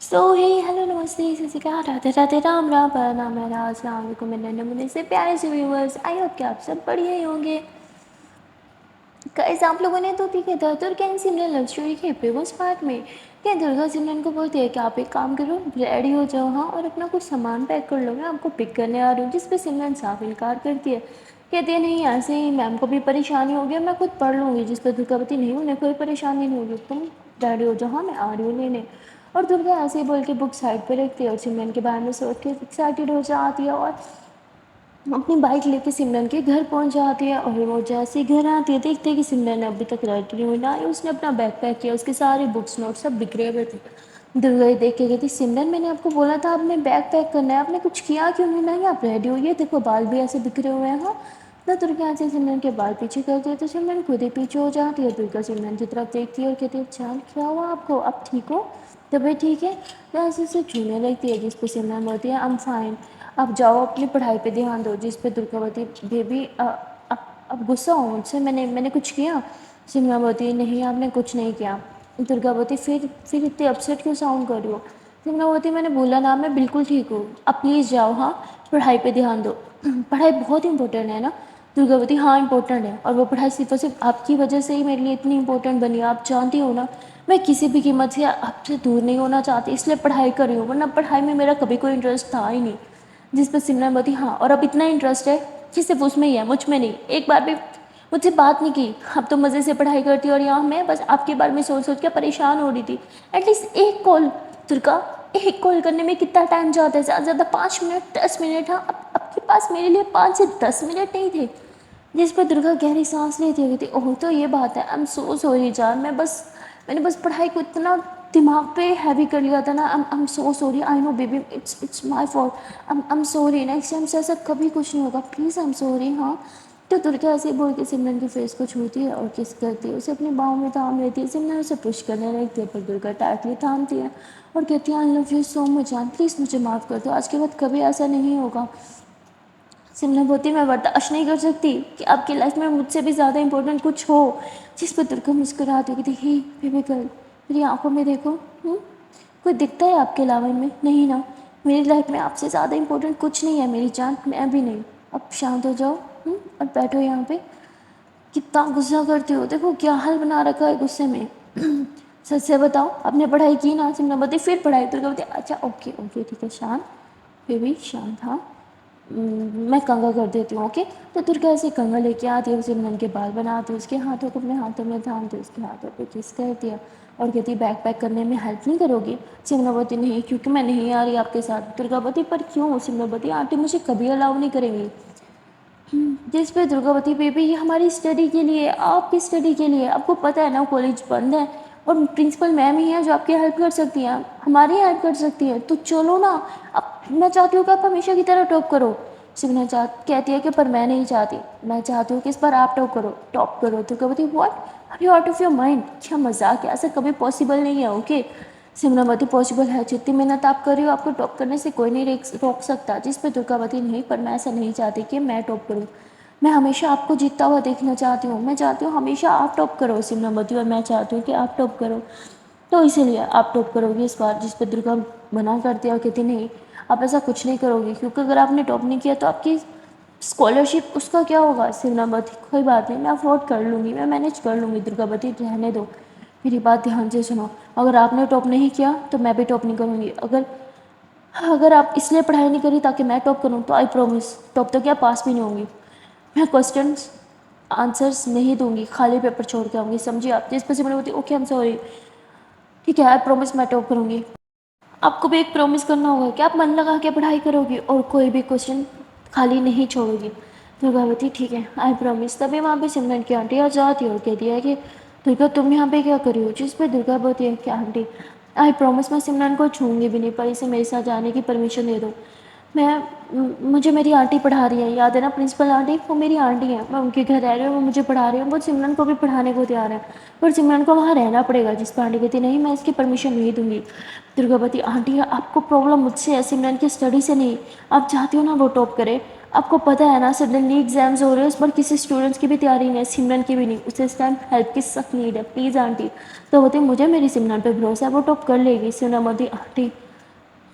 Hello नमस्ते सत श्री अकाल राधे राधे राम राम प्रणाम है राज अस्सलाम वालेकुम मेरे नन्हे मुन्ने से प्यारे से व्यूवर्स। आई होप कि आप सब बढ़िया ही होंगे। गाइस आप लोगों ने तो ठीक है दुर्गा सिमरन लव स्टोरी के प्रीवियस पार्ट में क्या दुर्गा सिमरन को बोलती है कि आप एक काम करो, रेडी हो जाओ हाँ, और अपना कुछ सामान पैक कर लो, मैं आपको पिक करने आ रही हूँ। जिस पे सिमरन साफ इनकार करती है, कहती है नहीं ऐसे ही मैम को भी परेशानी होगी, मैं खुद पढ़ लूँगी। जिस पर दुर्गावती नहीं, उन्हें कोई परेशानी नहीं होगी, तुम रेडी हो जाओ हाँ, मैं आ रही हूँ लेने। और दुर्गा ऐसे ही बोल के बुक साइड पर रखती है और सिमरन के बारे में सोच के एक्साइटेड हो जाती है और अपनी बाइक लेके सिमरन के घर पहुंच जाती है। और वो जैसे ही घर आती है देखते हैं कि सिमरन ने अभी तक रेडी नहीं हुई ना ही उसने अपना बैग पैक किया, उसके सारे बुक्स नोट सब बिखरे हुए थे। दुर्गा ये देख के कहती सिमरन मैंने आपको बोला था आपने बैग पैक करना है, आपने कुछ किया क्यों नहीं? नहीं आप रेडी हुई है, देखो बाल भी ऐसे बिखरे हुए हैं हाँ। ना दुर्गा ऐसे सिमरन के बाल पीछे करती है तो सिमरन खुद ही पीछे हो जाती है। दुर्गा सिमरन की तरफ देखती है और कहती है चाल क्या हुआ आपको, आप ठीक हो, तबीयत ठीक है? तो ऐसे उसे छूने लगती है जिस पर सिमरन बोलती है आई एम फाइन, अब जाओ अपनी पढ़ाई पे ध्यान दो। जिस पे दुर्गावती बेबी अब गुस्सा हो मुझसे, मैंने कुछ किया? सिमरावती नहीं आपने कुछ नहीं किया। दुर्गावती फिर इतने अपसेट क्यों साउंड कर रही हो? सिमरावती मैंने बोला ना मैं बिल्कुल ठीक हूँ, अब प्लीज़ जाओ हाँ, पढ़ाई पे ध्यान दो। पढ़ाई बहुत इंपॉर्टेंट है ना? दुर्गावती हाँ इंपॉर्टेंट है, और वो पढ़ाई सिर्फ और सिर्फ आपकी वजह से ही मेरे लिए इतनी इंपॉर्टेंट बनी है, आप जानती हो ना। मैं किसी भी कीमत से आपसे दूर नहीं होना चाहती, इसलिए पढ़ाई कर रही हूँ, वरना पढ़ाई में मेरा कभी कोई इंटरेस्ट था ही नहीं। जिस पर सिमरन बोली हाँ, और अब इतना इंटरेस्ट है कि सिर्फ उसमें ही है, मुझ में नहीं। एक बार भी मुझसे बात नहीं की, अब तो मज़े से पढ़ाई करती और यहाँ मैं बस आपके बारे में सोच सोच के परेशान हो रही थी। एटलीस्ट एक कॉल दुर्गा, एक कॉल करने में कितना टाइम जाता है? ज़्यादा ज़्यादा 5 मिनट 10 मिनट हाँ, अब आपके पास मेरे लिए 5 से 10 मिनट नहीं थे। जिस पर दुर्गा गहरी सांस लेती हुई थी ओह तो ये बात है, आई एम सो सॉरी जान, मैंने बस पढ़ाई को इतना दिमाग पे हैवी कर लिया था ना। I am so sorry, I no baby, it's my fault, I am sorry, next time से ऐसा कभी कुछ नहीं होगा, प्लीज़ आई एम सॉरी हाँ। तो दुर्गा ऐसे ही बोल के सिमरन के फेस को छूती है और किस करती है, उसे अपनी बाहों में थाम लेती है। सिमरन उसे पुश करने लगती है पर दुर्गा टाइटली थामती है और कहती है I love you so much जान, प्लीज़ मुझे माफ़ कर दो, आज के बाद कभी ऐसा नहीं होगा। सिमरन बोलती मैं बर्दाश्त नहीं कर सकती कि आपकी लाइफ में मुझसे भी ज़्यादा इंपॉर्टेंट कुछ हो। जिस पर दुर्गा मुस्कुराती हुई कहती ही बेबी गर्ल मेरी आंखों में देखो, कोई दिखता है आपके अलावा में? नहीं ना, मेरी लाइफ में आपसे ज़्यादा इंपॉर्टेंट कुछ नहीं है मेरी जान, मैं भी नहीं। अब शांत हो जाओ और बैठो यहाँ पे। कितना गुस्सा करती हो, देखो क्या हाल बना रखा है गुस्से में। सच से बताओ आपने पढ़ाई की ना? सिमरन बोलती फिर पढ़ाई? दुर्गा बोलती अच्छा ओके ओके ठीक है शांत, बेबी शांत हाँ। मैं कंघा कर देती हूँ ओके। तो दुर्गा ऐसे कंघा लेके आती है, उसे मन के बाल बनाती है, उसके हाथों को अपने हाथों में थामती है, उसके हाथों पे किस करती है और कहती है बैग पैक करने में हेल्प नहीं करोगी? सिमरावती नहीं, क्योंकि मैं नहीं आ रही आपके साथ। दुर्गावती पर क्यों? सिमरावती आंटी मुझे कभी अलाउ नहीं करेंगी। जिस पे दुर्गावती बेबी ये हमारी स्टडी के लिए, आपकी स्टडी के लिए, आपको पता है ना कॉलेज बंद है और प्रिंसिपल मैम ही है जो आपकी हेल्प कर सकती हैं, हमारी हेल्प कर सकती है, तो चलो ना। अब मैं चाहती हूँ कि आप हमेशा की तरह टॉप करो। सिमरन कहती है कि पर मैं नहीं चाहती, मैं चाहती हूँ कि इस बार आप टॉप करो। Durgavati what, are you out of your mind? क्या मजाक है, ऐसा कभी पॉसिबल नहीं है ओके। सिमरावती पॉसिबल है, जितनी मेहनत आप कर रही हो आपको टॉप करने से कोई नहीं रोक सकता। जिस पे दुर्गावती नहीं, पर मैं ऐसा नहीं चाहती कि मैं टॉप करूँ, मैं हमेशा आपको जीतता हुआ देखना चाहती हूँ, मैं चाहती हूँ हमेशा आप टॉप करो सिमरावती, और मैं चाहती हूँ कि आप टॉप करो, तो इसीलिए आप टॉप करोगी इस बार। जिस पर दुर्गा मना करती है और कहती नहीं आप ऐसा कुछ नहीं करोगी, क्योंकि अगर आपने टॉप नहीं किया तो आपकी स्कॉलरशिप उसका क्या होगा? सिमरावती कोई बात नहीं, मैं अफोर्ड कर लूँगी, मैं मैनेज कर लूँगी। दुर्गावती रहने दो, मेरी बात ध्यान से सुनो, अगर आपने टॉप नहीं किया तो मैं भी टॉप नहीं करूँगी। अगर अगर आप इसलिए पढ़ाई नहीं करी ताकि मैं टॉप करूँ तो आई प्रॉमिस टॉप तो क्या पास भी नहीं होंगी। मैं क्वेश्चंस आंसर्स नहीं दूंगी, खाली पेपर छोड़ के आऊँगी, समझिए आप? जिस पर से मैंने बोलती ओके आई एम सॉरी, ठीक है आई प्रॉमिस मैं टॉप करूँगी। आपको भी एक प्रॉमिस करना होगा कि आप मन लगा के पढ़ाई करोगी और कोई भी क्वेश्चन खाली नहीं छोड़ोगी। दुर्गावती ठीक है आई प्रॉमिस। तभी वहाँ पे सिमरन की आंटी आ जाती है और कहती है कि दुर्गा तुम यहाँ पे क्या कर रही हो? जिस पे दुर्गा बोलती है कि आंटी आई प्रॉमिस मैं सिमरन को छूऊंगी भी नहीं, पर इसे मेरे साथ जाने की परमिशन दे दो। मुझे मेरी आंटी पढ़ा रही है, याद है ना प्रिंसिपल आंटी, वो मेरी आंटी है, मैं उनके घर रह रही हूँ, वो मुझे पढ़ा रही है, वो सिमरन को भी पढ़ाने को तैयार है, पर सिमरन को वहाँ रहना पड़ेगा। जिस पर आंटी कहती नहीं मैं इसकी परमिशन नहीं दूंगी। दुर्गावती आंटी आपको प्रॉब्लम मुझसे है, सिमरन की स्टडी से नहीं। आप चाहती हो ना वो टॉप करे, آپ کو پتہ ہے نا سڈنلی ایگزامز ہو رہے ہیں، اس پر کسی اسٹوڈنٹس کی بھی تیاری نہیں ہے، سمرن کی بھی نہیں، اسے اس ٹائم ہیلپ کی سخت نیڈ ہے، پلیز آنٹی۔ تو ہوتی مجھے میری سمرن پہ بھروسہ ہے، وہ ٹاپ کر لے گی۔ سمرن بولتی آنٹی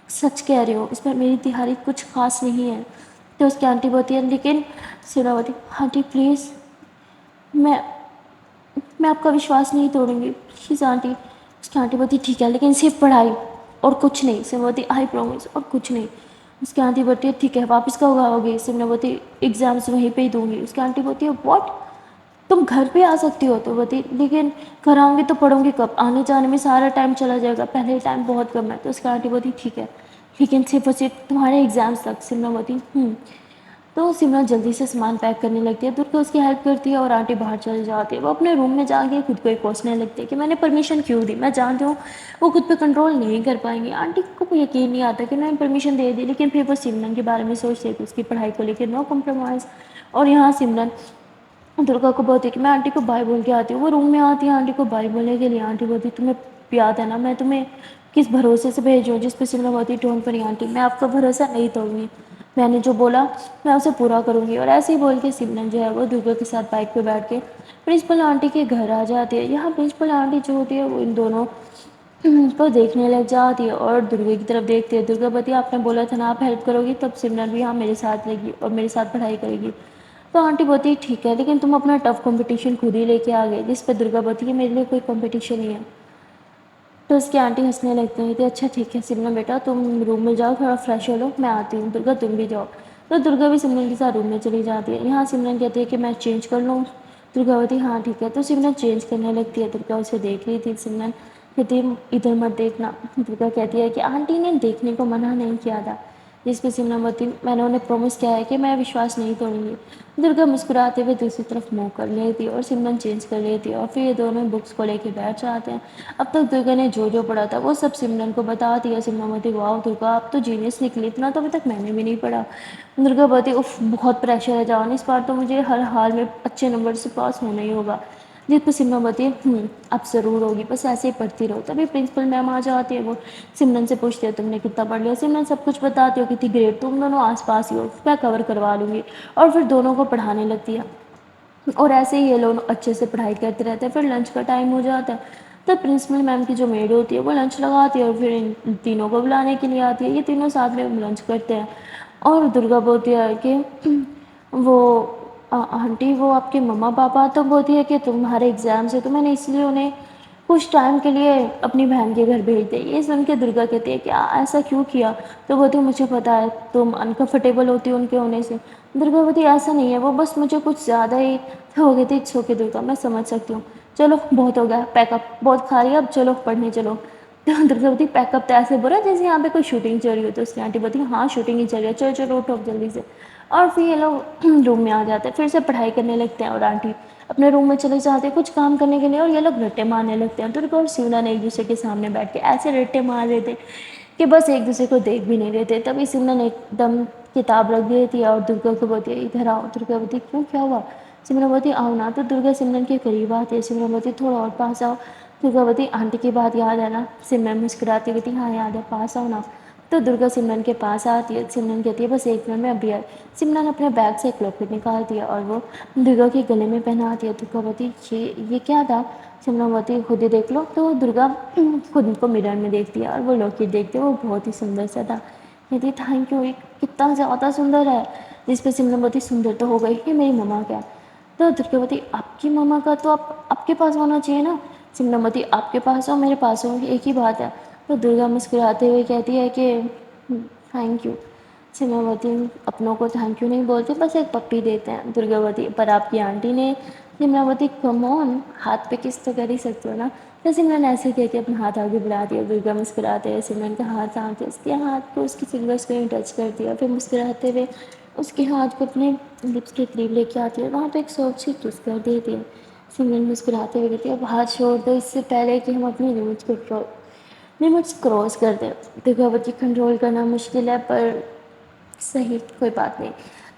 سچ کہہ رہی ہوں، اس میں میری تیاری کچھ خاص نہیں ہے۔ تو اس کی آنٹی بولتی ہے لیکن سمرن بولتی آنٹی پلیز، میں آپ کا وشواس نہیں توڑوں گی، پلیز آنٹی۔ اس کی آنٹی بولتی ٹھیک ہے لیکن صرف پڑھائی اور کچھ نہیں۔ سمرن بولتی آئی پرومس، اور کچھ نہیں۔ اس کی آنٹی بولتی ہے ٹھیک ہے واپس کب آؤ گی؟ سمرن بولتی ایگزامس وہیں پہ ہی دوں گی۔ اس کی آنٹی بولتی ہے واٹ، تم گھر پہ آ سکتی ہو؟ تو بولتی لیکن گھر آؤں گی تو پڑھوں گی کب؟ آنے جانے میں سارا ٹائم چلا جائے گا، پہلے ٹائم بہت کم ہے۔ تو اس کی آنٹی بولتی ٹھیک ہے لیکن صرف اور صرف تمہارے ایگزامس تک۔ سمرن بولتی تو سمرن جلدی سے سامان پیک کرنے لگتی ہے، درگا اس کی ہیلپ کرتی ہے اور آنٹی باہر چل جاتی ہے۔ وہ اپنے روم میں جا کے خود کو ہی کوسنے لگتی ہے کہ میں نے پرمیشن کیوں دی، میں جانتی ہوں وہ خود پہ کنٹرول نہیں کر پائیں گی۔ آنٹی کو یقین نہیں آتا کہ میں نے پرمیشن دے دی، لیکن پھر وہ سمرن کے بارے میں سوچتے ہیں کہ اس کی پڑھائی کو لے کے نو کمپرومائز۔ اور یہاں سمرن درگا کو بولتی ہے کہ میں آنٹی کو بائی بول کے آتی ہوں۔ وہ روم میں آتی ہے آنٹی کو بائی بولنے کے لیے۔ آنٹی بولتی تمہیں یاد ہے نا میں تمہیں کس بھروسے سے بھیجوں؟ جس پہ سمرن بولتی ڈونٹ وری آنٹی، میں آپ کا بھروسہ نہیں توڑوں گی، میں نے جو بولا میں اسے پورا کروں گی۔ اور ایسے ہی بول کے سمرن جو ہے وہ درگا کے ساتھ بائک پہ بیٹھ کے پرنسپل آنٹی کے گھر آ جاتی ہے۔ یہاں پرنسپل آنٹی جو ہوتی ہے وہ ان دونوں کو دیکھنے لگ جاتی ہے اور درگا کی طرف دیکھتی ہے۔ درگا بولتی آپ نے بولا تھا نا آپ ہیلپ کرو گی، تب سمرن بھی ہاں میرے ساتھ رہے گی اور میرے ساتھ پڑھائی کرے گی۔ تو آنٹی بولتی ہے ٹھیک ہے لیکن تم اپنا ٹف کمپٹیشن خود ہی لے کے آ گئے۔ جس پہ درگا بولتی ہے میرے لیے کوئی کمپٹیشن نہیں ہے۔ تو اس کی آنٹی ہنسنے لگتی ہیں کہ اچھا ٹھیک ہے سمرن بیٹا تم روم میں جاؤ تھوڑا فریش ہو لو، میں آتی ہوں۔ درگا تم بھی جاؤ۔ تو درگا بھی سمرن کے ساتھ روم میں چلی جاتی ہے۔ یہاں سمرن کہتی ہے کہ میں چینج کر لوں؟ درگا بولتی ہاں ٹھیک ہے۔ تو سمرن چینج کرنے لگتی ہے۔ درگا اسے دیکھ رہی تھی، سمرن کہتی ہے ادھر مت دیکھنا۔ درگا کہتی ہے کہ آنٹی نے دیکھنے کو منع نہیں کیا تھا۔ جس پہ سمرن بولتی میں نے انہیں پرومس کیا ہے کہ میں وشواس نہیں توڑوں گی۔ درگا مسکراتے ہوئے دوسری طرف منہ کر لیتی اور سمرن چینج کر لیتی اور پھر یہ دونوں بکس کو لے کے بیٹھ جاتے ہیں۔ اب تک درگا نے جو جو پڑھا تھا وہ سب سمرن کو بتا دیا۔ سمرن بولتی واؤ درگا آپ تو جینیس نکلی، اتنا تو ابھی تک میں نے بھی نہیں پڑھا۔ درگا بولتی اف بہت پریشر ہے جان، اس بار تو مجھے ہر حال میں اچھے نمبر سے پاس ہونا ہی ہوگا۔ جس پہ سمرن بولتی ہے اب ضرور ہوگی، بس ایسے ہی پڑھتی رہو۔ تبھی پرنسپل میم آ جاتی ہے، وہ سمرن سے پوچھتے ہیں تم نے کتنا پڑھ لیا؟ سمرن سب کچھ بتاتی ہو کتنی گریٹ، تم دونوں آس پاس ہی ہو، میں کور کروا لوں گی۔ اور پھر دونوں کو پڑھانے لگتی ہے اور ایسے ہی یہ لوگ اچھے سے پڑھائی کرتے رہتے ہیں۔ پھر لنچ کا ٹائم ہو جاتا ہے تو پرنسپل میم کی جو میڈ ہوتی ہے وہ لنچ لگاتی ہے اور پھر ان تینوں کو بلانے کے لیے آتی ہے۔ یہ تینوں ساتھ میں لنچ کرتے ہیں اور درگا بولتی ہے کہ وہ آنٹی وہ آپ کے مما پاپا، تو بولتی ہے کہ تمہارے ایگزامس ہے تو میں نے اس لیے انہیں کچھ ٹائم کے لیے اپنی بہن کے گھر بھیج دے۔ یہ سن کے درگا کہتی ہے کہ ایسا کیوں کیا؟ تو بولتی مجھے پتا ہے تم انکمفرٹیبل ہوتی ہو ان کے ہونے سے۔ درگا بولتی ایسا نہیں ہے، وہ بس مجھے کچھ زیادہ ہی ہو گئی تھی۔ اٹس اوکے درگا، میں سمجھ سکتی ہوں، چلو بہت ہو گیا پیک اپ، بہت کھا رہی ہے اب چلو پڑھنے چلو۔ تو درگا بولتی پیک اپ تو ایسے بولا جیسے یہاں پہ کوئی شوٹنگ چل رہی ہو۔ تو اس کی آنٹی بولتی ہاں شوٹنگ ہی چل رہی ہے، چلو چلو اٹھو جلدی سے۔ اور پھر یہ لوگ روم میں آ جاتے ہیں، پھر سے پڑھائی کرنے لگتے ہیں اور آنٹی اپنے روم میں چلے جاتے ہیں کچھ کام کرنے کے لیے اور یہ لوگ رٹے مارنے لگتے ہیں۔ درگا اور سمرن ایک دوسرے کے سامنے بیٹھ کے ایسے رٹے مار رہے تھے کہ بس ایک دوسرے کو دیکھ بھی نہیں رہے تھے۔ تبھی سمرن ایک دم کتاب رکھ دیتی ہے اور درگا کو بولتی ہے ادھر آؤ۔ درگا بولتی کیوں کیا ہوا؟ سمرن بولتی آؤ نا۔ تو درگا سمرن کے قریب آتی ہے، سمرن بولتی تھوڑا اور پاس آؤ۔ درگا بولتی آنٹی کی بات یاد ہے نا؟ سمرن مسکراتی ہوئی ہاں یاد ہے، پاس آؤ نا۔ تو درگا سمرن کے پاس آتی ہے، سمرن کہتی ہے بس ایک منٹ میں ابھی آئی۔ سمرن اپنے بیگ سے ایک لاکٹ نکالتی ہے اور وہ درگا کے گلے میں پہناتی ہے۔ درگا بولتی یہ کیا تھا؟ سمرن بولتی خود ہی دیکھ لو۔ تو درگا خود کو مرر میں دیکھتی ہے اور وہ لاکٹ دیکھتی ہے، وہ بہت ہی سندر سا تھا۔ کہتی تھینک یو، کتنا زیادہ سندر ہے۔ جس پہ سمرن بولتی سندر تو ہو گئی، یہ میری مما کا ہے۔ تو درگا بولتی آپ کی مما کا تو آپ کے پاس ہونا چاہیے نا؟ سمرن بولتی آپ کے پاس ہو میرے پاس ہو ایک ہی بات ہے۔ تو درگا مسکراتے ہوئے کہتی ہے کہ تھینک یو۔ سمرن بولتی اپنوں کو تھینک یو نہیں بولتے، بس ایک پپی دیتے ہیں۔ درگا بولتی پر آپ کی آنٹی نے۔ سمرن بولتی کم آن، ہاتھ پہ کس تو کر ہی سکتے ہو نا؟ تو سمرن ایسے کہہ کے اپنا ہاتھ آگے بڑھا دیا۔ درگا مسکراتے ہیں، سمرن کا ہاتھ آتے اس کے ہاتھ کو اس کی فنگرس کو ٹچ کر دیا، پھر مسکراتے ہوئے اس کے ہاتھ کو اپنے لپس کے قریب لے کے آتی ہے، وہاں پہ ایک سافٹ سی کس کر دیتی ہے۔ سمرن مسکراتے ہوئے کہتی ہے اب ہاتھ چھوڑ دو اس سے پہلے کہ ہم اپنی لمٹس کراس کر دیں۔ درگا بولتی کنٹرول کرنا مشکل ہے پر صحیح کوئی بات نہیں۔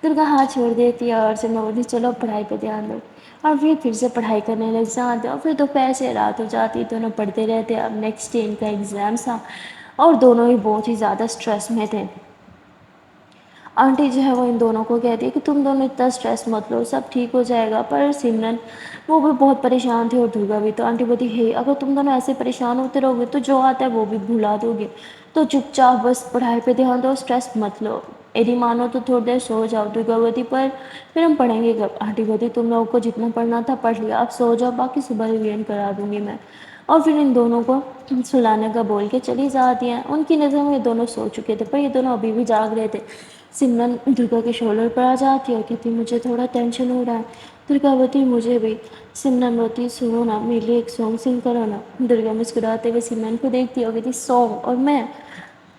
درگا ہاتھ چھوڑ دیتی ہے اور سمرن بولتی چلو پڑھائی پہ دھیان دو۔ اور پھر سے پڑھائی کرنے لگ جاتے اور پھر دوپہر سے رات ہو جاتی، دونوں پڑھتے رہتے۔ اب نیکسٹ ڈے ان کا ایگزام تھا اور دونوں ہی بہت ہی زیادہ اسٹریس میں تھے۔ आंटी जो है वो इन दोनों को कहती है कि तुम दोनों इतना स्ट्रेस मत लो, सब ठीक हो जाएगा। पर सिमरन वो भी बहुत परेशान थी और दुर्गा भी। तो आंटी बोलती है अगर तुम दोनों ऐसे परेशान होते रहोगे तो जो आता है वो भी भुला दोगे, तो चुपचाप बस पढ़ाई पे ध्यान दो, स्ट्रेस मत लो। यदि मानो तो थोड़ी देर सो जाओ। दुर्गा बोलती पर फिर हम पढ़ेंगे कब? आंटी बोलती तुम लोगों को जितना पढ़ना था पढ़ लिया, अब सो जाओ, बाकी सुबह रिवीजन करा दूंगी मैं। और फिर इन दोनों को सुलाने का बोल के चली जाती हैं। उनकी नज़र में ये दोनों सो चुके थे पर ये दोनों अभी भी जाग रहे थे। सिमरन दुर्गा के शोल्डर पर आ जाती है और कहती मुझे थोड़ा टेंशन हो रहा है। दुर्गा बोलती मुझे भी। सिमरन बोलती सुनो ना, मेरे लिए एक सॉन्ग सिंग करो ना। दुर्गा मुस्कुराते हुए सिमरन को देखती है और कहती सॉन्ग? और मैं?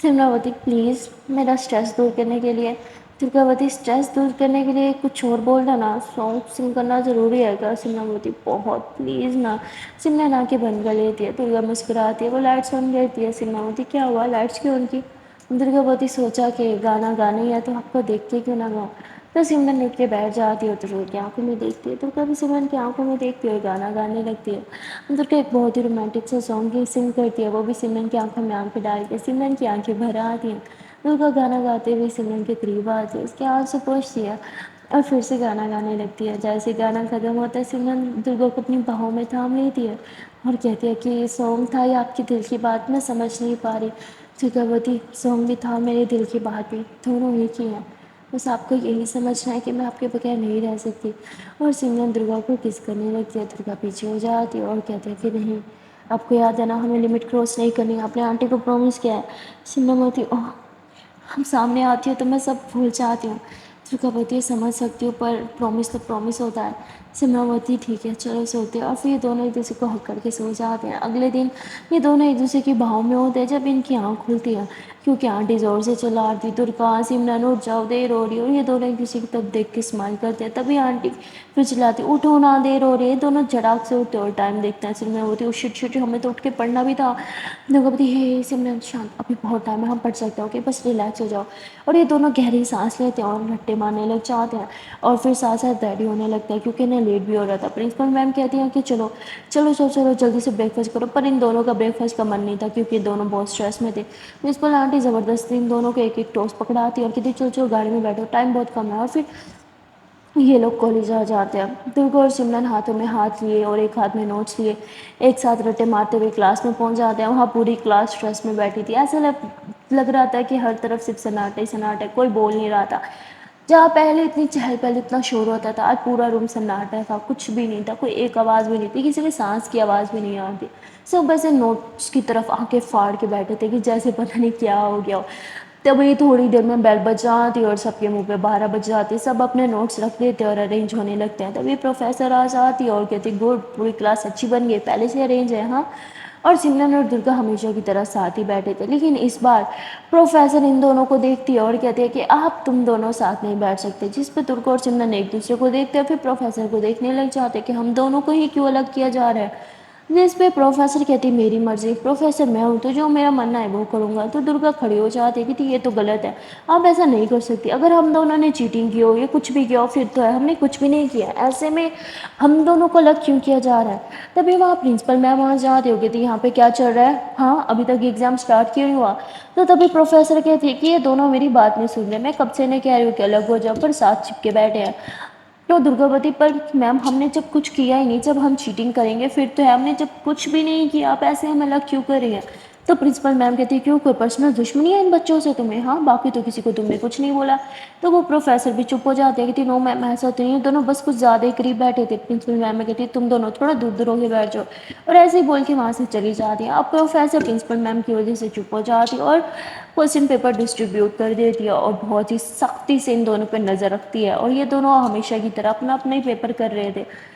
सिमरावती प्लीज़, मेरा स्ट्रेस दूर करने के लिए। दुर्गावती स्ट्रेस दूर करने के लिए कुछ और बोलना ना, सॉन्ग सिंग करना ज़रूरी है क्या? सिमरावती बहुत प्लीज़ ना। सिमरन आंखें बंद कर लेती है। दुर्गा मुस्कुराती है, वो लाइट्स ऑन करती है। सिमरावती क्या हुआ, लाइट्स क्यों ऑन की? दुर्गावती सोचा कि गाना गाना ही है तो आपको देख के क्यों ना गाऊँ। तो सिमरन उठ के बैठ जाती है, दुर्गा की आंखों में देखती है। दुर्गा भी सिमरन की आंखों में देखती है और गाना गाने लगती है। दुर्गा एक बहुत ही रोमांटिक सा सॉन्ग ही सिंग करती है, वो भी सिमरन की आंखों में आंखें डाल के। सिमरन की आंखें भर आती हैं। दुर्गा गाना गाते हुए सिमरन के करीब आती है, उसके हाथ से पूछती है और फिर से गाना गाने लगती है। जैसे गाना ख़त्म होता है सिमरन दुर्गा को अपनी बाहों में थाम लेती है और कहती है कि ये सॉन्ग था या आपके दिल की बात, मैं समझ नहीं पा रही। दुर्गावती सॉन्ग भी था, मेरे दिल की बात भी, दोनों ही की हैं। बस आपको यही समझना है कि मैं आपके बगैर नहीं रह सकती। और सिमरन दुर्गा को किस करने लगती है। दुर्गा पीछे हो जाती है और कहती है कि नहीं, आपको याद है ना, हमें लिमिट क्रॉस नहीं करनी, आपने आंटी को प्रॉमिस किया है। सिमरन बोलती ओह, हम सामने आती हो तो मैं सब भूल जाती हूँ। दुर्गावती समझ सकती हूँ पर प्रॉमिस तो प्रॉमिस होता है। सिमरावती ठीक है चलो सोते हैं। और फिर ये दोनों एक दूसरे को हक करके सो जाते हैं। अगले दिन ये दोनों एक दूसरे की बाहों में होते हैं जब इनकी आँख खुलती है, क्योंकि आंटी ज़ोर से चिल्ला रही थी दुर्गा सिमरन उठ जाओ, देर हो रही है। और ये दोनों एक दूसरे की तरफ देख के स्माइल करते हैं। तभी आंटी फिर चिल्लाती उठो ना, देर हो रही है। दोनों झटाक से उठते और टाइम देखते हैं। सिमरन बोलती शिट शिट, हमें तो उठ के पढ़ना भी था। दुर्गा बोलती हे सिमरन शांत, अभी बहुत टाइम है, हम पढ़ सकते हैं, ओके बस रिलैक्स हो जाओ। और ये दोनों गहरी सांस लेते हैं और रट्टे मारने लग जाते हैं। और फिर साथ साथ रेडी होने लगता है क्योंकि इन्हें लेट भी हो रहा था। प्रिंसिपल मैम कहती हैं कि चलो चलो चलो चलो जल्दी से ब्रेकफास्ट करो। पर इन दोनों का ब्रेकफास्ट का मन नहीं था क्योंकि दोनों बहुत स्ट्रेस में थे। प्रिंसिपल आंटी ज़बरदस्ती इन दोनों को एक एक टोस्ट पकड़ाती है और कहती चलो चलो गाड़ी में बैठो, टाइम बहुत कम है। और फिर ये लोग कॉलेज आ जाते हैं। दुर्गा और सिमरन हाथों में हाथ लिए और एक हाथ में नोट्स लिए एक साथ रट्टे मारते हुए क्लास में पहुंच जाते हैं। वहाँ पूरी क्लास स्ट्रेस में बैठी थी। ऐसा लग रहा था कि हर तरफ सिर्फ सन्नाटा ही सन्नाटा है, कोई बोल नहीं रहा था। जहाँ पहले इतनी चहल पहल इतना शोर होता था, आज पूरा रूम सन्नाटा था, कुछ भी नहीं था, कोई एक आवाज़ भी नहीं थी, किसी की सांस की आवाज़ भी नहीं आ रही थी। सब ऐसे नोट्स की तरफ आंखें फाड़ के बैठे थे कि जैसे पता नहीं क्या हो गया हो। तभी थोड़ी देर में बेल बज जाती और सबके मुंह पे 12 बज जाती, सब अपने नोट्स रख देते और अरेंज होने लगते हैं। तभी प्रोफेसर आ जाती और कहती गुड, पूरी क्लास अच्छी बन गई, पहले से अरेंज है हाँ। और सिमरन और दुर्गा हमेशा की तरह साथ ही बैठे थे, लेकिन इस बार प्रोफेसर इन दोनों को देखती है और कहती है कि आप तुम दोनों साथ नहीं बैठ सकते। जिस पे दुर्गा और सिमरन एक दूसरे को देखते हैं फिर प्रोफेसर को देखने लग जाते कि हम दोनों को ही क्यों अलग किया जा रहा है। जिस पे प्रोफेसर कहती मेरी मर्जी, प्रोफेसर मैं हूँ तो जो मेरा मानना है वो करूँगा। तो दुर्गा खड़ी हो जाती है कि ये तो गलत है, आप ऐसा नहीं कर सकती। अगर हम दोनों ने चीटिंग की हो या कुछ भी किया हो फिर तो है, हमने कुछ भी नहीं किया, ऐसे में हम दोनों को अलग क्यों किया जा रहा है। तभी वहाँ प्रिंसिपल मैम वहाँ जाते हो कहती यहाँ पे क्या चल रहा है, हाँ अभी तक एग्ज़ाम स्टार्ट क्यों नहीं हुआ। तो तभी प्रोफेसर कहती है कि ये दोनों मेरी बात नहीं सुन रहे, मैं कब से नहीं कह रही हूँ कि अलग हो जाओ पर साथ चिपके बैठे हैं। तो दुर्गावती पर मैम हमने जब कुछ किया ही नहीं, जब हम चीटिंग करेंगे फिर तो है, हमने जब कुछ भी नहीं किया आप ऐसे हमें अलग क्यों कर रही हैं। तो प्रिंसिपल मैम कहती है क्यों, कोई पर्सनल दुश्मनी है इन बच्चों से तुम्हें, हाँ बाकी तो किसी को तुमने कुछ नहीं बोला। तो वो प्रोफेसर भी चुप हो जाते हैं, कहती नो मैम ऐसा तो नहीं है, दोनों बस कुछ ज़्यादा ही करीब बैठे थे। प्रिंसिपल मैम में कहती है तुम दोनों थोड़ा दूर दूर होकर बैठ जाओ। और ऐसे ही बोल के वहाँ से चली जाती है। अब प्रोफेसर प्रिंसिपल मैम की वजह से चुप हो जाती है और क्वेश्चन पेपर डिस्ट्रीब्यूट कर देती है और बहुत ही सख्ती से इन दोनों पर नज़र रखती है। और ये दोनों हमेशा की तरह अपना अपना ही पेपर कर रहे थे।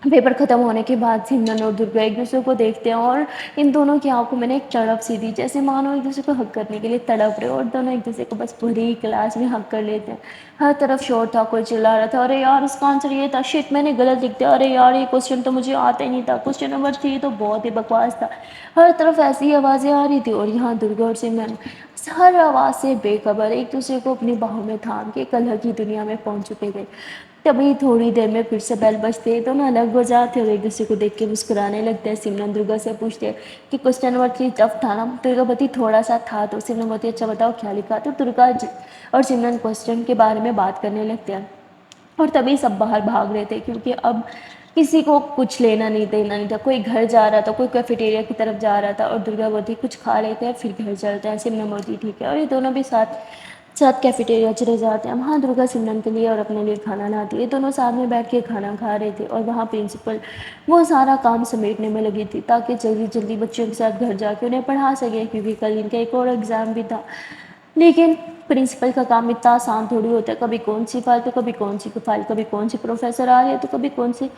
पेपर ख़त्म होने के बाद सिमरन और दुर्गा एक दूसरे को देखते हैं और इन दोनों की आंखों में एक तड़प सी थी, जैसे मानो एक दूसरे को हक करने के लिए तड़प रहे, और दोनों एक दूसरे को बस पूरी क्लास में हक कर लेते हैं। हर तरफ शोर था, कोई चिल्ला रहा था अरे यार इसका आंसर ये था, शिट मैंने गलत लिख दिया, अरे यार ये क्वेश्चन तो मुझे आता ही नहीं था, क्वेश्चन नंबर 3 तो बहुत ही बकवास था। हर तरफ ऐसी आवाज़ें आ रही थी और यहाँ दुर्गा और सिमरन हर आवाज़ से बेखबर एक दूसरे को अपनी बाहों में थाम के कल की दुनिया में पहुँच चुके थे। तभी थोड़ी देर में फिर से बेल बजती है, दोनों अलग हो जाते हैं और एक दूसरे को देख के मुस्कुराने लगते हैं। सिमरन दुर्गा से पूछते हैं कि क्वेश्चन नंबर 3 टफ था ना? दुर्गा बोलती थोड़ा सा था। तो सिमरन बोलती अच्छा बताओ क्या लिखा? तो और सिमरन क्वेश्चन के बारे में बात करने लगते हैं। और तभी सब बाहर भाग रहे थे क्योंकि अब किसी को कुछ लेना नहीं देना नहीं था। कोई घर जा रहा था, कोई कैफेटेरिया की तरफ जा रहा था और दुर्गा बोलती कुछ खा लेते हैं फिर घर चलते हैं। सिमरन बोलती ठीक है और ये दोनों भी साथ साथ कैफेटेरिया चले जाते हैं। वहाँ दुर्गा सिमरन के लिए और अपने लिए खाना लाती है। दोनों साथ में बैठ के खाना खा रहे थे और वहाँ प्रिंसिपल वो सारा काम समेटने में लगी थी ताकि जल्दी जल्दी बच्चों के साथ घर जाके उन्हें पढ़ा सके क्योंकि कल इनका एक और एग्ज़ाम भी था। लेकिन प्रिंसिपल का काम इतना आसान थोड़ी होता है, कभी कौन सी फाइल तो कभी कौन सी फाइल, कभी कौन सी प्रोफेसर आ रहे हैं तो कभी कौन से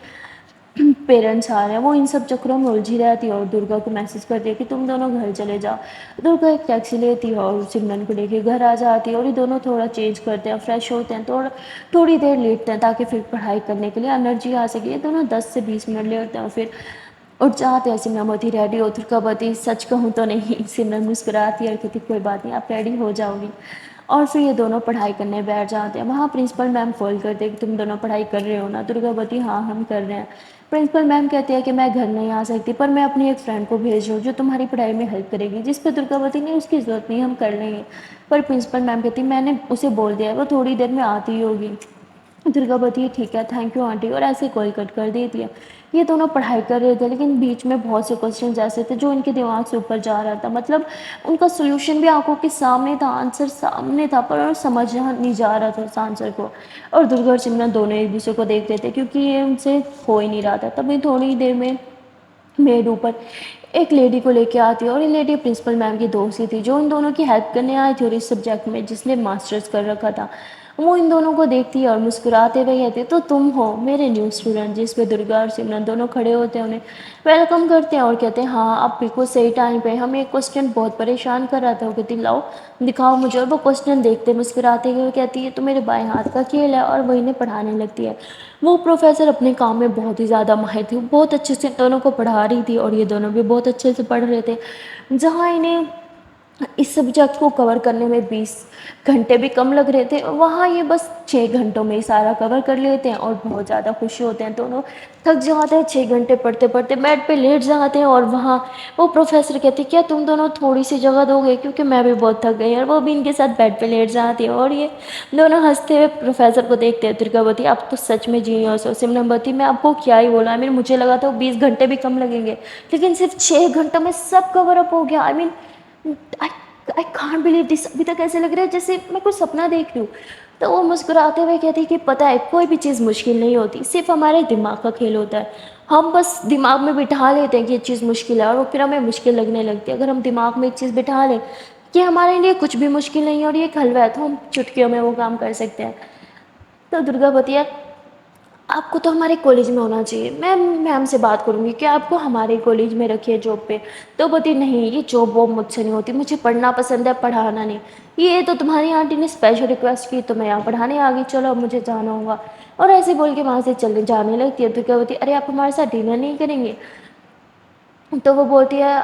पेरेंट्स आ रहे हैं। वो इन सब चक्करों में उलझी रहती है और दुर्गा को मैसेज कर दिया कि तुम दोनों घर चले जाओ। दुर्गा एक टैक्सी लेती है और सिमरन को लेके घर आ जाती है और ये दोनों थोड़ा चेंज करते हैं, फ्रेश होते हैं, थोड़ी देर लेटते हैं ताकि फिर पढ़ाई करने के लिए एनर्जी आ सके। ये दोनों 10 से 20 मिनट लेटते हैं और फिर उठ जाते हैं। सिमरन बोलती रेडी हो? दुर्गा बोलती सच कहूँ तो नहीं। सिमरन मुस्कुराती है और कहती कोई बात नहीं, आप रेडी हो जाओगी। और फिर ये दोनों पढ़ाई करने बैठ जाते हैं। वहाँ प्रिंसिपल मैम कॉल करते हैं कि तुम दोनों पढ़ाई कर रहे हो ना? दुर्गा बोलती हाँ हम कर रहे हैं। प्रिंसिपल मैम कहती है कि मैं घर नहीं आ सकती पर मैं अपनी एक फ्रेंड को भेज रही हूँ जो तुम्हारी पढ़ाई में हेल्प करेगी। जिस पर दुर्गा बोलती नहीं उसकी ज़रूरत नहीं, हम कर लेंगे। पर प्रिंसिपल मैम कहती मैंने उसे बोल दिया है, वो थोड़ी देर में आती ही होगी। दुर्गा बोलती है ठीक है थैंक यू आंटी और ऐसे कॉल कट कर देती है। ये दोनों पढ़ाई कर रहे थे लेकिन बीच में बहुत से क्वेश्चन ऐसे थे जो इनके दिमाग से ऊपर जा रहा था। मतलब उनका सोल्यूशन भी आंखों के सामने था, आंसर सामने था पर समझ नहीं जा रहा था उस आंसर को। और दुर्गा और सिमरन दोनों एक दूसरे को देख रहे थे क्योंकि ये उनसे हो ही नहीं रहा था। तभी थोड़ी देर में मेड ऊपर एक लेडी को लेके आती है और ये लेडी प्रिंसिपल मैम की दोस्त ही थी जो इन दोनों की हेल्प करने आई थी और इस सब्जेक्ट में जिसने मास्टर्स कर रखा था। वो इन दोनों को देखती है और मुस्कुराते हुए कहती है तो तुम हो मेरे न्यू स्टूडेंट? जिस पे दुर्गा और सिमरन दोनों खड़े होते हैं, उन्हें वेलकम करते हैं और कहते हैं हाँ आप बिल्कुल सही टाइम पे। हमें एक क्वेश्चन बहुत परेशान कर रहा था। वो कहती लाओ दिखाओ मुझे। और वो क्वेश्चन देखते मुस्कुराते हुए कहती है तो मेरे बाएं हाथ का खेल है और वही इन्हें पढ़ाने लगती है। वो प्रोफेसर अपने काम में बहुत ही ज़्यादा माहिर थी, बहुत अच्छे से दोनों को पढ़ा रही थी और ये दोनों भी बहुत अच्छे से पढ़ रहे थे। जहाँ इन्हें इस सब्जेक्ट को कवर करने में 20 घंटे भी कम लग रहे थे, वहाँ ये बस 6 घंटों में ही सारा कवर कर लेते हैं और बहुत ज़्यादा खुशी होते हैं। दोनों थक जाते हैं, 6 घंटे पढ़ते पढ़ते बेड पे लेट जाते हैं और वहाँ वो प्रोफेसर कहते हैं क्या तुम दोनों थोड़ी सी जगह दोगे क्योंकि मैं भी बहुत थक गई। और वो भी इनके साथ बेड पे लेट जाती है और ये दोनों हंसते हुए प्रोफेसर को देखते हैं। दुर्गावती आप तो सच में जीनियस हो। सिमरनवती मैं आपको क्या ही बोला, मुझे लगा था 20 घंटे भी कम लगेंगे लेकिन सिर्फ 6 घंटों में सब कवर अप हो गया। आई आई कांट बिलीव दिस। अभी तक ऐसे लग रहा है जैसे मैं कुछ सपना देख रही हूँ। तो वो मुस्कुराते हुए कहती है कि पता है कोई भी चीज़ मुश्किल नहीं होती, सिर्फ हमारे दिमाग का खेल होता है। हम बस दिमाग में बिठा लेते हैं कि ये चीज़ मुश्किल है और वो फिर हमें मुश्किल लगने लगती है। अगर हम दिमाग में एक चीज़ बिठा लें कि हमारे लिए कुछ भी मुश्किल नहीं है और ये एक हलवा है तो हम चुटकियों में वो काम कर सकते हैं। तो दुर्गा बतिया आपको तो हमारे कॉलेज में होना चाहिए। मैं मैम से बात करूँगी कि आपको हमारे कॉलेज में रखिए जॉब पे। तो बोलती नहीं ये जॉब वॉब मुझसे नहीं होती, मुझे पढ़ना पसंद है, पढ़ाना नहीं। ये तो तुम्हारी आंटी ने स्पेशल रिक्वेस्ट की तो मैं यहाँ पढ़ाने आ गई, चलो अब मुझे जाना होगा। और ऐसे बोल के वहाँ से चले जाने लगती है। तो क्या बोलती अरे आप हमारे साथ डिनर नहीं करेंगे? तो वो बोलती है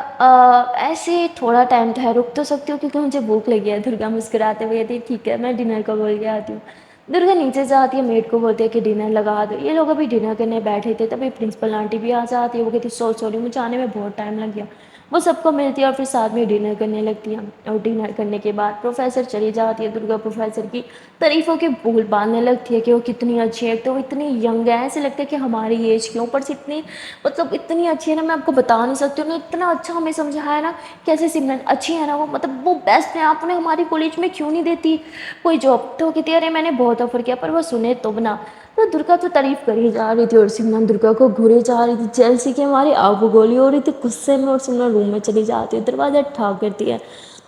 ऐसे थोड़ा टाइम तो है, रुक तो सकती हूँ क्योंकि मुझे भूख लगी है। दुर्गा मुस्कुराते हुए कहती है ठीक है मैं डिनर को बोल के आती हूँ। दुर्गा नीचे से आती है, मेड को बोलती है कि डिनर लगा दो। ये लोग अभी डिनर करने बैठे थे तभी प्रिंसिपल आंटी भी आ जाती है। वो कहती है सॉरी मुझे आने में बहुत टाइम लग गया। वो सबको मिलती है और फिर साथ में डिनर करने लगती है। और डिनर करने के बाद प्रोफेसर चली जाती है। दुर्गा प्रोफेसर की तारीफ़ों के बोल बांधने लगती है कि वो कितनी अच्छी है। तो वो इतनी यंग है, ऐसे लगता है कि हमारी एज के ऊपर से इतनी मतलब इतनी अच्छी है ना, मैं आपको बता नहीं सकती। उन्होंने इतना अच्छा हमें समझाया ना कैसे सिमरन अच्छी है ना, वो मतलब वो बेस्ट है। आपने हमारी कॉलेज में क्यों नहीं देती कोई जॉब? तो कहती है अरे मैंने बहुत ऑफर किया पर वो सुने तो ना। तो दुर्गा तो तारीफ करी जा रही थी और सिमरन दुर्गा को घूरे जा रही थी। जेलसी के हमारी आगू गोली हो रही थी गुस्से में और सिमरन रूम में चली जाती है, दरवाज़ा ठाक करती है।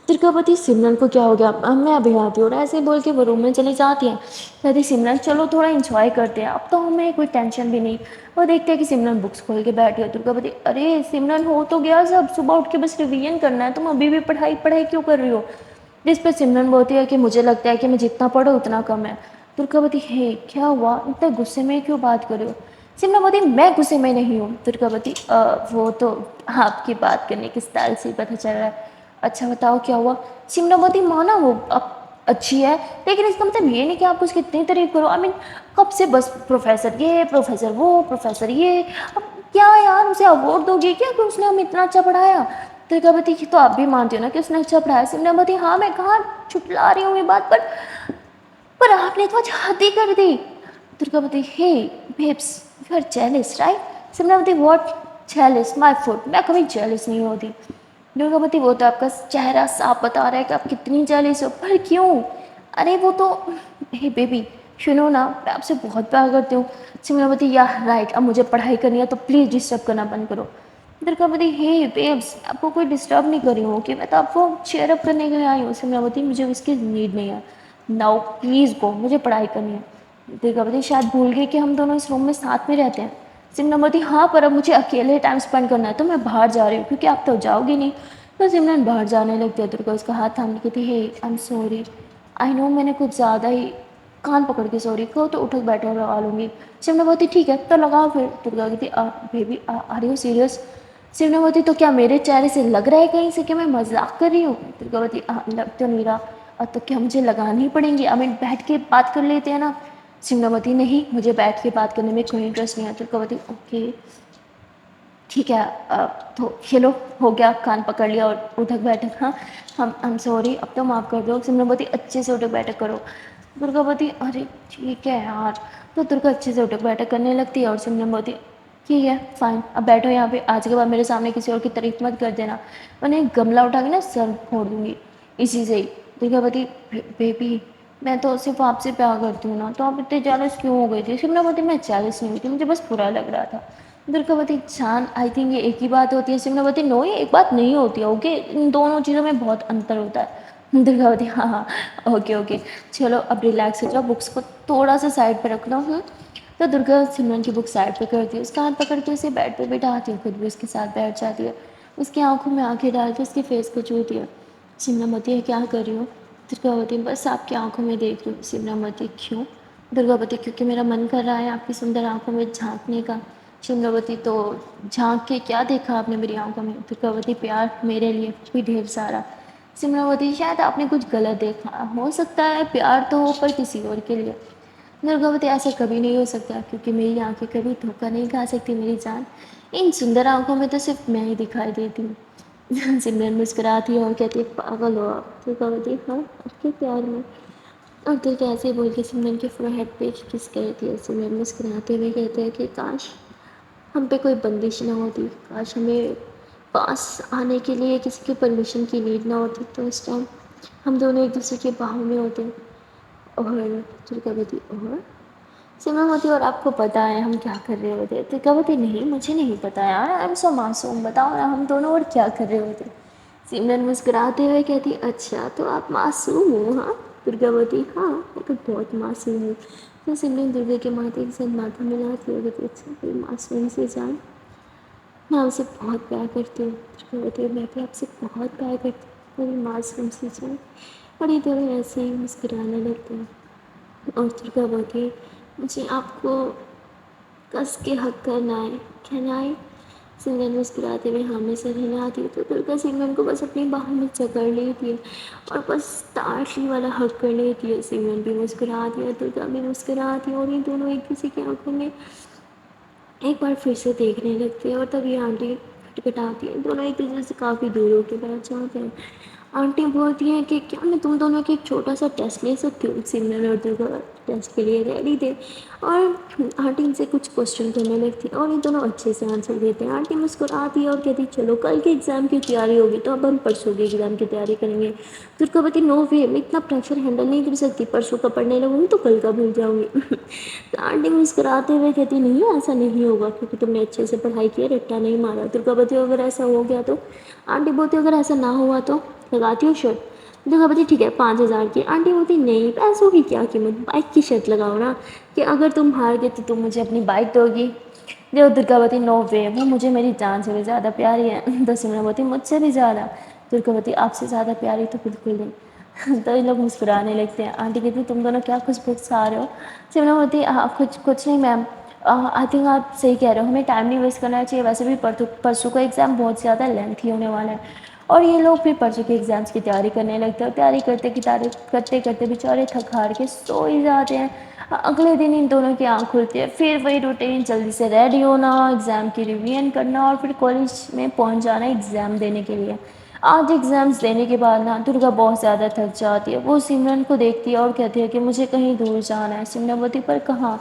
दुर्गावती सिमरन को क्या हो गया, मैं अभी आती हूँ। और ऐसे बोल के वो रूम में चली जाती है। कहती सिमरन चलो थोड़ा इंजॉय करते हैं, अब तो हमें कोई टेंशन भी नहीं। वो देखते हैं कि सिमरन बुक्स खोल के बैठी है। दुर्गावती अरे सिमरन हो तो गया सब, सुबह उठ के बस रिवीजन करना है, तुम अभी भी पढ़ाई पढ़ाई क्यों कर रही हो? जिस पर सिमरन बोलती है कि मुझे लगता है कि मैं जितना पढ़ूँ उतना कम है। दुर्गावती हे क्या हुआ, इतने गुस्से में क्यों बात कर रहे हो? सिमरन बोलती मैं गुस्से में नहीं हूँ। दुर्गावती वो तो आपकी बात करने के स्टाइल से ही पता चल रहा है। अच्छा बताओ क्या हुआ? सिमरन बोलती माना वो अब अच्छी है, लेकिन इसका मतलब ये नहीं कि आप उसकी इतनी तारीफ करो। आई मीन कब से बस प्रोफेसर ये, प्रोफेसर वो, प्रोफेसर ये। अब क्या यार, उसे अवार्ड दोगे क्या कि उसने हमें इतना अच्छा पढ़ाया? दुर्गावती की तो आप भी मानती हो ना कि उसने अच्छा पढ़ाया। सिमरनवती हाँ, मैं कहाँ छुटला रही हूँ ये बात, पर आपने तो आज हद ही कर दी। Durgavati hey babes, you are jealous right? Simranvati what? Jealous my food? मैं कभी जेलस नहीं होती। दुर्गावती वो तो आपका चेहरा साफ बता रहा है कि आप कितनी जेलस हो, पर क्यों? अरे वो तो, हे बेबी सुनो ना, मैं आपसे बहुत प्यार करती हूँ। सिमरनवती या राइट, अब मुझे पढ़ाई करनी है तो प्लीज़ डिस्टर्ब करना बंद करो। दुर्गावती हे बेब्स, आपको कोई डिस्टर्ब नहीं कर रही हूँ कि मैं तो आपको चेयर अप करने के लिए आई हूँ। सिमरनवती मुझे इसकी नीड नहीं है। नाउ प्लीज़ गो, मुझे पढ़ाई करनी है। दुर्गावती शायद भूल गई कि हम दोनों इस रूम में साथ में रहते हैं। सिमरनवती हाँ, पर अब मुझे अकेले टाइम स्पेंड करना है तो मैं बाहर जा रही हूँ, क्योंकि आप तो जाओगी नहीं। तो सिमरन बाहर जाने लगती है। दुर्गा उसका हाथ थाम के कहती, hey I am sorry, I know मैंने कुछ ज़्यादा ही कान पकड़ के सॉरी कहो तो उठक बैठक लगा लूँगी। सिमरनवती ठीक है तो लगाओ फिर। दुर्गा कहती बेबी आर यू सीरियस? सिमरनवती तो क्या मेरे चेहरे से लग रहा है कहीं से कि मैं मजाक कर रही हूँ? दुर्गावती लग तो नहीं रहा। तो क्या मुझे लगानी ही पड़ेंगी? आई मीन बैठ के बात कर लेते हैं ना। सिमरनवती नहीं, मुझे बैठ के बात करने में कोई इंटरेस्ट नहीं है। दुर्गावती ओके ठीक है, तो खेलो, हो गया, कान पकड़ लिया और उठक बैठक। हाँ हम सॉरी, अब तो माफ़ कर दो। सिमरनवती अच्छे से उठक बैठक करो। दुर्गावती अरे ठीक है यार। तो दुर्गा अच्छे से उठक बैठक करने लगती है और सिमरनवती ठीक है फाइन, अब बैठो यहाँ पे, आज के बाद मेरे सामने किसी और की तारीफ मत कर देना, मैंने गमला उठा के ना सर फोड़ दूँगी इसी से ही। दुर्गावती बेबी मैं तो सिर्फ आपसे प्यार करती हूँ ना, तो आप इतने जेलस क्यों हो गई थी? सिमरनवती मैं जेलस नहीं हुई थी, मुझे बस बुरा लग रहा था। दुर्गावती जान आई थिंक ये एक ही बात होती है। सिमरनवती नो, ये एक बात नहीं होती है, ओके, इन दोनों चीज़ों में बहुत अंतर होता है। दुर्गावती हाँ हाँ ओके ओके, चलो अब रिलैक्स हो जाओ, बुक्स को थोड़ा सा साइड पर रख लो। तो दुर्गा सिमरन की बुक साइड पे करती है, उसका हाथ पकड़ के उसे बेड पे बिठाती है, खुद भी उसके साथ बैठ जाती है, उसकी आंखों में आंखें डाल के उसके फेस को छूती है। सिमरनवती क्या कर रही हो? दुर्गावती बस आपकी आंखों में देख रही हूँ। सिमरनवती क्यों? दुर्गावती क्योंकि मेरा मन कर रहा है आपकी सुंदर आंखों में झांकने का। शिमलावती तो झांक के क्या देखा आपने मेरी आंखों में? दुर्गावती प्यार मेरे लिए भी ढेर सारा। सिमलावती शायद आपने कुछ गलत देखा, हो सकता है प्यार तो हो पर किसी और के लिए। दुर्गावती ऐसा कभी नहीं हो सकता, क्योंकि मेरी आंखें कभी धोखा नहीं खा सकती मेरी जान। इन सुंदर आंखों में तो सिर्फ मैं ही दिखाई देती हूँ। सिमरन मुस्कुराती है और कहती है पागल हो आप। दुर्गावती हाँ, आपके प्यार में। और दुर्गा ऐसे बोल के सिमरन के फोरहेड पे किस करती है। सिमरन मुस्कुराते हुए कहते हैं कि काश हम पे कोई बंदिश ना होती, काश हमें पास आने के लिए किसी की परमिशन की नीड ना होती, तो इस टाइम हम दोनों एक दूसरे के बाहों में होते। और दुर्गावती और सिमरनवती और आपको पता है हम क्या कर रहे होते? दुर्गावती नहीं, मुझे नहीं पता यार, आई एम सो मासूम, बताओ ना हम दोनों और क्या कर रहे होते? सिमरन मुस्कुराते हुए कहती अच्छा तो आप मासूम हो हाँ? दुर्गावती हाँ, मैं तो बहुत मासूम हूँ। तो सिमरन दुर्गा के माथे के साथ माथा मिलाती है, कहती अच्छा कोई मासूम से जान, मैं आपसे बहुत प्यार करती हूँ। दुर्गावती मैं भी आपसे बहुत प्यार करती हूँ, मेरी मासूम सी जान। और ये दोनों ऐसे ही मुस्कुराने लगते हैं। और दुर्गावती मुझे आपको कस के हक करना है, कहना है। सिमरन मुस्कुराते हुए हाँ में सर हिलाती है, तो दुर्गा सिमरन को बस अपनी बाहों में जकड़ लेती है और बस टाटली वाला हक कर लेती है। सिमरन भी मुस्कुराती है, दुर्गा भी मुस्कुराती है, और ये दोनों एक दूसरे की आंखों में एक बार फिर से देखने लगते हैं। और तभी आंटी खटखटाती है, दोनों एक दूसरे से काफ़ी दूर होकर बैठ जाते हैं। आंटी बोलती हैं कि क्या मैं तुम दोनों की एक छोटा सा टेस्ट ले सकती हूँ? सिमरन और दुर्गा टेस्ट के लिए रेडी थे, और आंटी इनसे कुछ क्वेश्चन करने लगती है और ये दोनों अच्छे से आंसर देते हैं। आंटी मुस्कुराती है और कहती चलो कल के एग्ज़ाम की तैयारी होगी तो अब हम परसों के एग्ज़ाम की तैयारी करेंगे। दुर्गावती नो वे, मैं इतना प्रेशर हैंडल नहीं कर सकती, परसों का पढ़ने लगूंगी तो कल का भूल जाऊंगी। तो आंटी मुस्कुराते हुए कहती नहीं ऐसा नहीं होगा, क्योंकि तुमने अच्छे से पढ़ाई की है, रट्टा नहीं मारा। दुर्गावती अगर ऐसा हो गया तो? आंटी बोलती अगर ऐसा ना हुआ तो लगाती हो शर्त? दुर्गावती ठीक है 5,000 की। आंटी बोलती नहीं, पैसों की क्या कीमत, बाइक की शर्त लगाओ ना, कि अगर तुम हार गए तो तुम मुझे अपनी बाइक दोगी। जो दुर्गावती नो वे, वो मुझे मेरी जान से भी ज़्यादा प्यारी है। तो सिमरनवती मुझसे भी ज़्यादा। दुर्गावती आपसे ज़्यादा प्यारी तो बिल्कुल नहीं। तो ये लोग मुस्कुराने लगते हैं। आंटी कहती तुम दोनों क्या कुछ पूछ आ रहे हो? सिमरनवती कुछ कुछ नहीं मैम, आई थिंक आप सही कह रहे हो, हमें टाइम नहीं वेस्ट करना चाहिए, वैसे भी परसों का एग्ज़ाम बहुत ज़्यादा लेंथी होने वाला है। اور یہ لوگ پھر پرسوں کے ایگزامس کی تیاری کرنے لگتے ہیں، اور تیاری کرتے کرتے بیچارے تھک ہار کے سو ہی جاتے ہیں۔ اگلے دن ان دونوں کی آنکھ کھلتی ہے، پھر وہی روٹین، جلدی سے ریڈی ہونا، ایگزام کی ریویژن کرنا، اور پھر کالج میں پہنچ جانا ایگزام دینے کے لیے۔ آج ایگزامس دینے کے بعد نا درگا بہت زیادہ تھک جاتی ہے، وہ سمرن کو دیکھتی ہے اور کہتی ہے کہ مجھے کہیں دور جانا ہے۔ سمرنوتی پر کہاں؟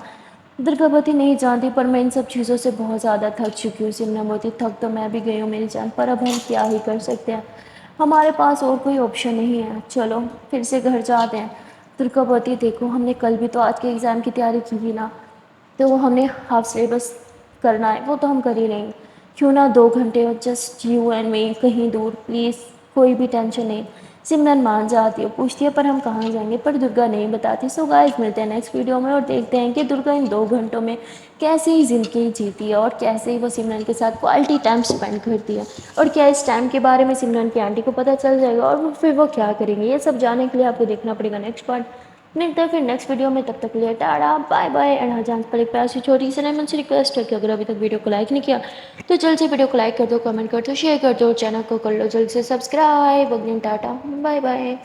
درگاوتی نہیں جانتی، پر میں ان سب چیزوں سے بہت زیادہ تھک چکی ہوں سمرنوتی، تھک تو میں بھی گئی ہوں میری جان، پر اب ہم کیا ہی کر سکتے ہیں، ہمارے پاس اور کوئی آپشن نہیں ہے، چلو پھر سے گھر جاتے ہیں۔ درگاوتی دیکھو، ہم نے کل بھی تو آج کے ایگزام کی تیاری کی تھی نا، تو ہم نے ہاف سلیبس کرنا ہے، وہ تو ہم کر ہی رہیں گے، کیوں نہ 2 گھنٹے جسٹ یو اینڈ می کہیں دور، پلیز، کوئی بھی ٹینشن نہیں۔ سمرن مان جاتی ہے، پوچھتی ہے پر ہم کہاں جائیں گے، پر درگا نہیں بتاتی۔ سو گائز ملتے ہیں نیکسٹ ویڈیو میں، اور دیکھتے ہیں کہ درگا ان 2 گھنٹوں میں کیسے ہی زندگی جیتی ہے، اور کیسے ہی وہ سمرن کے ساتھ کوالٹی ٹائم اسپینڈ کرتی ہے، اور کیا اس ٹائم کے بارے میں سمرن کی آنٹی کو پتہ چل جائے گا، اور پھر وہ کیا کریں گے، یہ سب جاننے کے لیے آپ کو دیکھنا پڑے گا نیکسٹ پارٹ۔ ملتے ہیں پھر نیکسٹ ویڈیو میں، تب تک کے لیے ٹاٹا بائے بائے، اینڈ ہاں جان پر ایک پیار سی چھوٹی سی نئی منسی ریکویسٹ ہے کہ اگر ابھی تک ویڈیو کو لائک نہیں کیا تو جلد سے ویڈیو کو لائک کر دو، کمنٹ کر دو، شیئر کر دو، اور چینل کو کر لو جلد سے سبسکرائب۔ Tata bye bye.